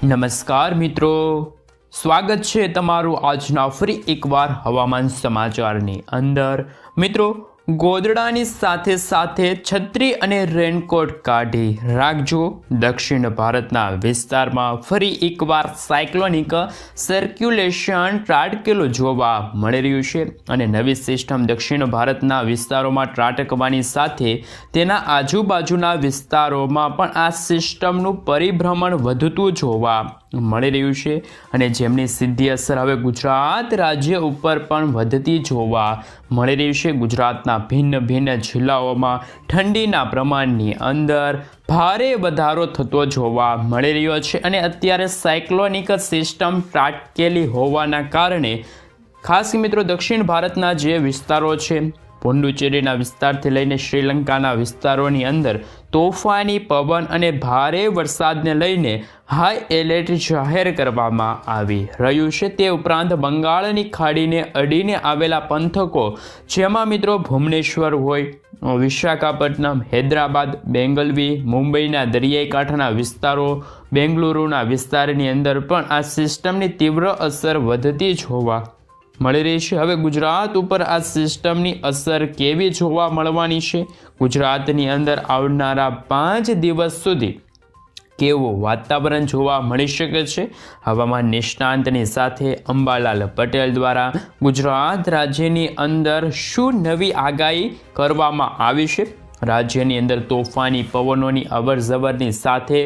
નમસ્કાર મિત્રો, સ્વાગત છે તમારું આજના ફરી એકવાર હવામાન સમાચારની અંદર। મિત્રો, ગોદડાની સાથે સાથે છત્રી અને રેનકોટ કાઢી રાખજો। દક્ષિણ ભારતના વિસ્તારમાં ફરી એકવાર સાયક્લોનિક સર્ક્યુલેશન ત્રાટકેલું જોવા મળી રહ્યું છે અને નવી સિસ્ટમ દક્ષિણ ભારતના વિસ્તારોમાં ત્રાટકવાની સાથે તેના આજુબાજુના વિસ્તારોમાં પણ આ સિસ્ટમનું પરિભ્રમણ વધતું જોવા મળી રહ્યું છે અને જેમની સીધી અસર હવે ગુજરાત રાજ્ય ઉપર પણ વધતી જોવા મળી રહી છે। ગુજરાતના ભિન્ન ભિન્ન જિલ્લાઓમાં ઠંડીના પ્રમાણની અંદર ભારે વધારો થતો જોવા મળી રહ્યો છે અને અત્યારે સાયક્લોનિક સિસ્ટમ ત્રાટકેલી હોવાના કારણે ખાસ મિત્રો દક્ષિણ ભારતના જે વિસ્તારો છે, પોંડુચેરીના વિસ્તારથી લઈને શ્રીલંકાના વિસ્તારોની અંદર તોફાની પવન અને ભારે વરસાદને લઈને હાઈ એલર્ટ જાહેર કરવામાં આવી રહ્યું છે। તે ઉપરાંત બંગાળની ખાડીને અડીને આવેલા પંથકો જેમાં મિત્રો ભુવનેશ્વર હોય, વિશાખાપટ્ટનમ, હૈદરાબાદ, બેંગલવી, મુંબઈના દરિયાઈ કાંઠાના વિસ્તારો, બેંગલુરુના વિસ્તારની અંદર પણ આ સિસ્ટમની તીવ્ર અસર વધતી જોવા મળી રહી છે। હવે ગુજરાત ઉપર આ સિસ્ટમની અસર કેવી જોવા મળવાની છે, ગુજરાતની અંદર આવનારા 5 દિવસ સુધી કેવું વાતાવરણ જોવા મળી શકે છે, હવામાન નિષ્ણાંતની સાથે અંબાલાલ પટેલ દ્વારા ગુજરાત રાજ્યની અંદર શું નવી આગાહી કરવામાં આવી છે, રાજ્યની અંદર તોફાની પવનોની અવરજવરની સાથે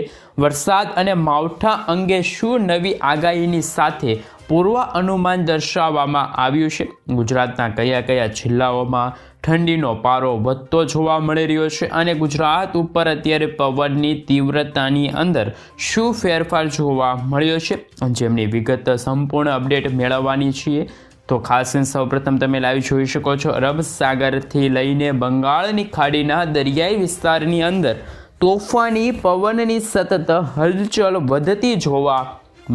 વરસાદ અને માવઠા અંગે શું નવી આગાહીની સાથે પૂર્વ અનુમાન દર્શાવવામાં આવ્યું છે, ગુજરાતના કયા કયા જિલ્લાઓમાં ઠંડીનો પારો વધતો જોવા મળી રહ્યો છે અને ગુજરાત ઉપર અત્યારે પવનની તીવ્રતાની અંદર શું ફેરફાર જોવા મળ્યો છે, જેમની વિગત સંપૂર્ણ અપડેટ મેળવવાની છીએ। તો ખાસ સૌપ્રથમ તમે લાઈવ જોઈ શકો છો, અરબ સાગરથી લઈને બંગાળની ખાડીના દરિયાઈ વિસ્તારની અંદર તોફાની પવનની સતત હલચલ વધતી જોવા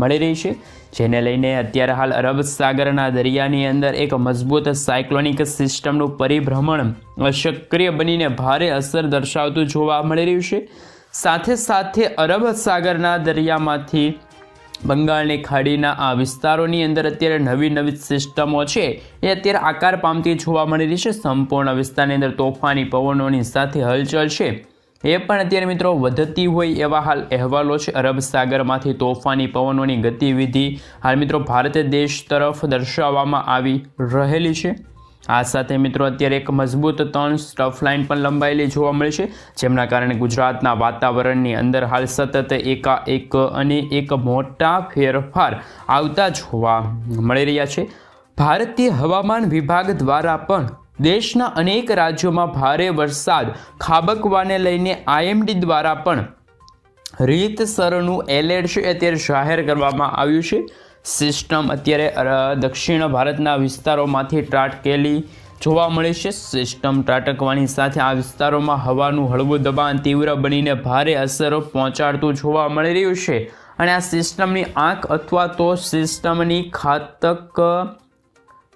મળી રહી છે, જેને લઈને અત્યારે હાલ અરબ સાગરના દરિયાની અંદર એક મજબૂત સાયક્લોનિક સિસ્ટમનું પરિભ્રમણ સક્રિય બનીને ભારે અસર દર્શાવતું જોવા મળી રહ્યું છે। સાથે સાથે અરબ સાગરના દરિયામાંથી બંગાળની ખાડીના આ વિસ્તારોની અંદર અત્યારે નવી સિસ્ટમો છે એ અત્યારે આકાર પામતી જોવા મળી રહી છે। સંપૂર્ણ વિસ્તારની અંદર તોફાની પવનોની સાથે હલચલ છે એ પણ અત્યારે મિત્રો વધતી હોય એવા હાલ અહેવાલો છે। અરબ સાગરમાંથી તોફાની પવનોની ગતિવિધિ હાલ મિત્રો ભારત દેશ તરફ દર્શાવવામાં આવી રહેલી છે। આ સાથે મિત્રો અત્યારે એક મજબૂત 3 સ્ટફ લાઇન પણ લંબાયેલી જોવા મળે છે, જેમના કારણે ગુજરાતના વાતાવરણની અંદર હાલ સતત એકાએક અને એક મોટા ફેરફાર આવતા જોવા મળી રહ્યા છે। ભારતીય હવામાન વિભાગ દ્વારા પણ દેશના અનેક રાજ્યોમાં ભારે વરસાદ ખાબકવાને લઈને IMD દ્વારા પણ રીતસરનું એલર્ટ છે અત્યારે જાહેર કરવામાં આવ્યું છે। સિસ્ટમ અત્યારે દક્ષિણ ભારતના વિસ્તારોમાંથી ત્રાટકેલી જોવા મળે છે। સિસ્ટમ ત્રાટકવાની સાથે આ વિસ્તારોમાં હવાનું હળવું દબાણ તીવ્ર બનીને ભારે અસરો પહોંચાડતું જોવા મળી રહ્યું છે અને આ સિસ્ટમની આંખ અથવા તો સિસ્ટમની ઘાતક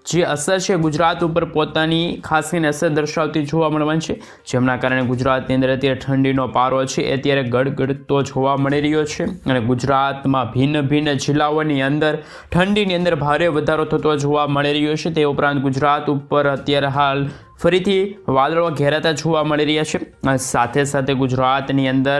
જે અસર છે ગુજરાત ઉપર પોતાની ખાસ કરીને અસર દર્શાવતી જોવા મળવાની છે, જેમના કારણે ગુજરાતની અંદર અત્યારે ઠંડીનો પારો છે એ અત્યારે ગડગડતો જોવા મળી રહ્યો છે અને ગુજરાતમાં ભિન્ન ભિન્ન જિલ્લાઓની અંદર ઠંડીની અંદર ભારે વધારો થતો જોવા મળી રહ્યો છે। તે ઉપરાંત ગુજરાત ઉપર અત્યારે હાલ ફરીથી વાદળો ઘેરાતા જોવા મળી રહ્યા છે। સાથે સાથે ગુજરાતની અંદર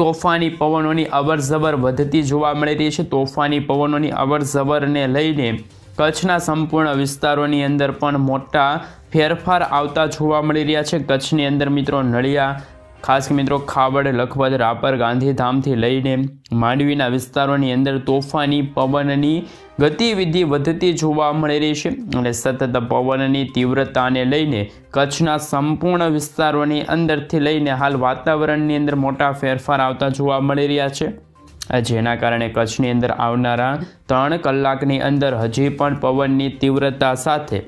તોફાની પવનોની અવરજવર વધતી જોવા મળી રહી છે। તોફાની પવનોની અવરજવરને લઈને કચ્છના સંપૂર્ણ વિસ્તારોની અંદર પણ મોટા ફેરફાર આવતા જોવા મળી રહ્યા છે। કચ્છની અંદર મિત્રો નળિયા, ખાસ મિત્રો ખાવડ, લખપત, રાપર, ગાંધીધામથી લઈને માંડવીના વિસ્તારોની અંદર તોફાની પવનની ગતિવિધિ વધતી જોવા મળી રહી છે અને સતત પવનની તીવ્રતાને લઈને કચ્છના સંપૂર્ણ વિસ્તારોની અંદરથી લઈને હાલ વાતાવરણની અંદર મોટા ફેરફાર આવતા જોવા મળી રહ્યા છે, જેના કારણે કચ્છની અંદર આવનારા 3 કલાકની અંદર હજી પણ પવનની તીવ્રતા સાથે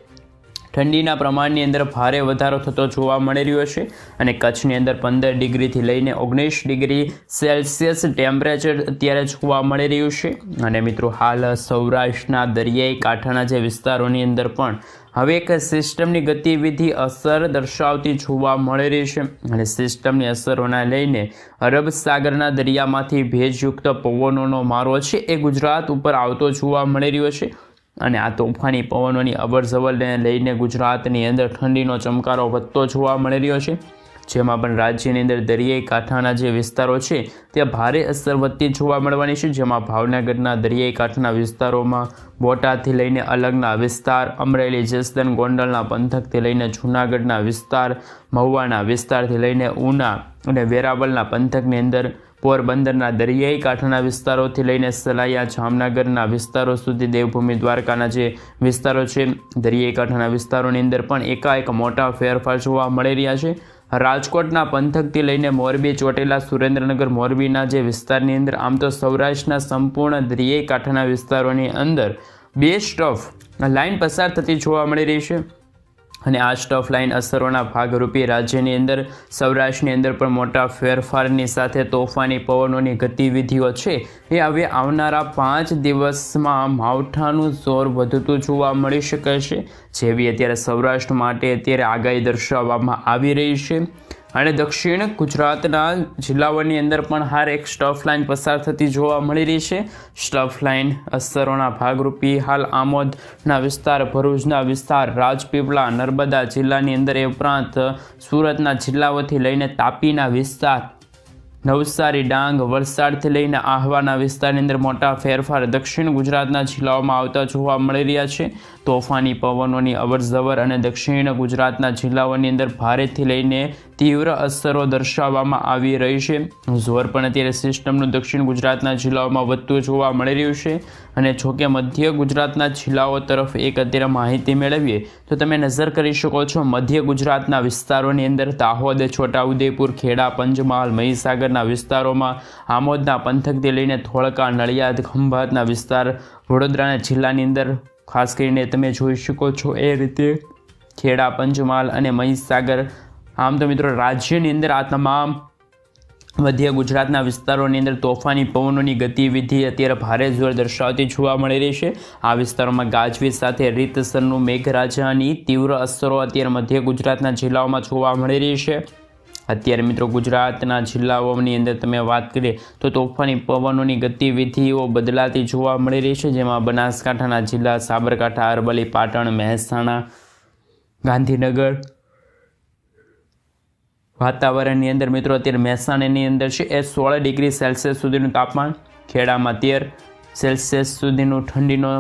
ઠંડીના પ્રમાણની અંદર ભારે વધારો થતો જોવા મળી રહ્યો છે અને કચ્છની અંદર 15 ડિગ્રીથી લઈને 19 ડિગ્રી સેલ્સિયસ ટેમ્પરેચર અત્યારે જોવા મળી રહ્યું છે અને મિત્રો હાલ સૌરાષ્ટ્રના દરિયાઈ કાંઠાના જે વિસ્તારોની અંદર પણ હવે એક સિસ્ટમની ગતિવિધિ અસર દર્શાવતી જોવા મળી રહી છે અને સિસ્ટમની અસરોના લઈને અરબ સાગરના દરિયામાંથી ભેજયુક્ત પવનોનો મારો છે એ ગુજરાત ઉપર આવતો જોવા મળી રહ્યો છે અને આ તોફાની પવનોની અવરજવરને લઈને ગુજરાતની અંદર ઠંડીનો ચમકારો વધતો જોવા મળી રહ્યો છે, જેમાં પણ રાજ્યની અંદર દરિયાઈ કાંઠાના જે વિસ્તારો છે ત્યાં ભારે અસર વધતી જોવા મળવાની છે, જેમાં ભાવનગરના દરિયાઈ કાંઠાના વિસ્તારોમાં બોટાદથી લઈને અલગના વિસ્તાર, અમરેલી, જસદણ, ગોંડલના પંથકથી લઈને જૂનાગઢના વિસ્તાર, મહુવાના વિસ્તારથી લઈને ઉના અને વેરાવળના પંથકની અંદર, પોરબંદરના દરિયાઈ કાંઠાના વિસ્તારોથી લઈને સલાયા, જામનગરના વિસ્તારો સુધી, દેવભૂમિ દ્વારકાના જે વિસ્તારો છે દરિયાઈ કાંઠાના વિસ્તારોની અંદર પણ એકાએક મોટા ફેરફાર જોવા મળી રહ્યા છે. રાજકોટના પંથકથી લઈને મોરબી, ચોટીલા, સુરેન્દ્રનગર, મોરબીના જે વિસ્તારની અંદર આમ તો સૌરાષ્ટ્રના સંપૂર્ણ દરિયાઈ કાંઠાના વિસ્તારોની અંદર બે સ્ટફ લાઇન પસાર થતી જોવા મળી રહી છે અને આ સ્ટફ લાઇન અસરોના ભાગરૂપે રાજ્યની અંદર સૌરાષ્ટ્રની અંદર પણ મોટા ફેરફારની સાથે તોફાની પવનોની ગતિવિધિઓ છે એ હવે આવનારા 5 દિવસમાં માવઠાનું જોર વધતું જોવા મળી શકે છે, જેવી અત્યારે સૌરાષ્ટ્ર માટે અત્યારે આગાહી દર્શાવવામાં આવી રહી છે. અને દક્ષિણ ગુજરાતના જિલ્લાઓની અંદર પણ હાલ એક સ્ટફ લાઇન પસાર થતી જોવા મળી રહી છે. સ્ટફ લાઇન અસરોના ભાગરૂપે હાલ આમોદના વિસ્તાર, ભરૂચના વિસ્તાર, રાજપીપળા, નર્મદા જિલ્લાની અંદર, એ ઉપરાંત સુરતના જિલ્લાઓથી લઈને તાપીના વિસ્તાર, નવસારી, ડાંગ, વલસાડથી લઈને આહવાના વિસ્તારની અંદર મોટા ફેરફાર દક્ષિણ ગુજરાતના જિલ્લાઓમાં આવતા જોવા મળી રહ્યા છે. તોફાની પવનોની અવરજવર અને દક્ષિણ ગુજરાતના જિલ્લાઓની અંદર ભારેથી લઈને તીવ્ર અસરો દર્શાવવામાં આવી રહી છે. જોર પણ અત્યારે સિસ્ટમનું દક્ષિણ ગુજરાતના જિલ્લાઓમાં વધતું જોવા મળી રહ્યું છે અને જોકે મધ્ય ગુજરાતના જિલ્લાઓ તરફ એક અત્યારે માહિતી મેળવીએ તો તમે નજર કરી શકો છો મધ્ય ગુજરાતના વિસ્તારોની અંદર દાહોદ, છોટાઉદેપુર, ખેડા, પંચમહાલ, મહીસાગરના વિસ્તારોમાં, આમોદના પંથકથી લઈને ધોળકા, નડિયાદ, ખંભાતના વિસ્તાર, વડોદરાના જિલ્લાની અંદર ખાસ કરીને તમે જોઈ શકો છો એ રીતે ખેડા, પંચમહાલ અને મહીસાગર. આમ તો મિત્રો રાજ્યની અંદર આ તમામ મધ્ય ગુજરાતના વિસ્તારોની અંદર તોફાની પવનોની ગતિવિધિ અત્યારે ભારે જોર દર્શાવતી જોવા મળી રહી છે. આ વિસ્તારોમાં ગાજવીજ સાથે રીતસરનું મેઘરાજાની તીવ્ર અસરો અત્યારે મધ્ય ગુજરાતના જિલ્લાઓમાં જોવા મળી રહી છે. અત્યારે મિત્રો ગુજરાતના જિલ્લાઓની અંદર તમે વાત કરીએ તો તોફાની પવનોની ગતિવિધિઓ બદલાતી જોવા મળી રહી છે, જેમાં બનાસકાંઠાના જિલ્લા, સાબરકાંઠા, અરવલ્લી, પાટણ, મહેસાણા, ગાંધીનગર વાતાવરણની અંદર મિત્રો અત્યારે મહેસાણાની અંદર છે એ 16 ડિગ્રી સેલ્સિયસ સુધીનું તાપમાન, ખેડામાં 13 સેલ્સિયસ સુધીનું ઠંડીનો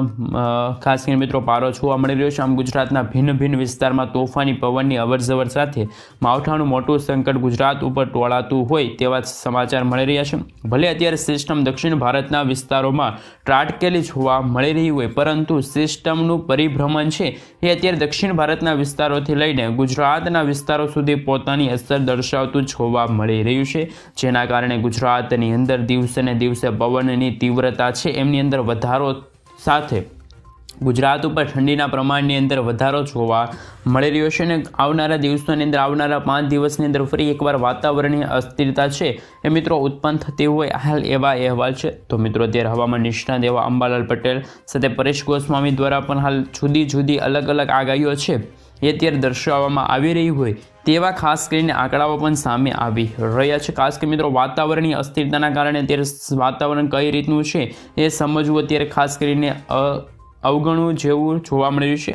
ખાસ કરીને મિત્રો પારો જોવા મળી રહ્યો છે. આમ ગુજરાતના ભિન્ન વિસ્તારમાં તોફાની પવનની અવરજવર સાથે માવઠાનું મોટું સંકટ ગુજરાત ઉપર ટોળાતું હોય તેવા સમાચાર મળી રહ્યા છે. ભલે અત્યારે સિસ્ટમ દક્ષિણ ભારતના વિસ્તારોમાં ત્રાટકેલી જોવા મળી રહી હોય, પરંતુ સિસ્ટમનું પરિભ્રમણ છે એ અત્યારે દક્ષિણ ભારતના વિસ્તારોથી લઈને ગુજરાતના વિસ્તારો સુધી પોતાની અસર દર્શાવતું જોવા મળી રહ્યું છે, જેના કારણે ગુજરાતની અંદર દિવસે ને દિવસે પવનની તીવ્રતા છે એમની અંદર વધારો સાથે ગુજરાત ઉપર ઠંડીના પ્રમાણની અંદર વધારો જોવા મળી રહ્યો છે. અને આવનારા દિવસોની અંદર, આવનારા 5 દિવસની અંદર ફરી એકવાર વાતાવરણીય અસ્થિરતા છે એ મિત્રો ઉત્પન્ન થતી હોય હાલ એવા અહેવાલ છે. તો મિત્રો અત્યારે હવામાન નિષ્ણાત એવા અંબાલાલ પટેલ સાથે પરેશ ગોસ્વામી દ્વારા પણ હાલ જુદી અલગ આગાહીઓ છે એ અત્યારે દર્શાવવામાં આવી રહી હોય તેવા ખાસ કરીને આંકડાઓ પણ સામે આવી રહ્યા છે. ખાસ કરીને મિત્રો વાતાવરણીય અસ્થિરતાના કારણે અત્યારે વાતાવરણ કઈ રીતનું છે એ સમજવું અત્યારે ખાસ કરીને અવગણવું જેવું જોવા મળી રહ્યું છે.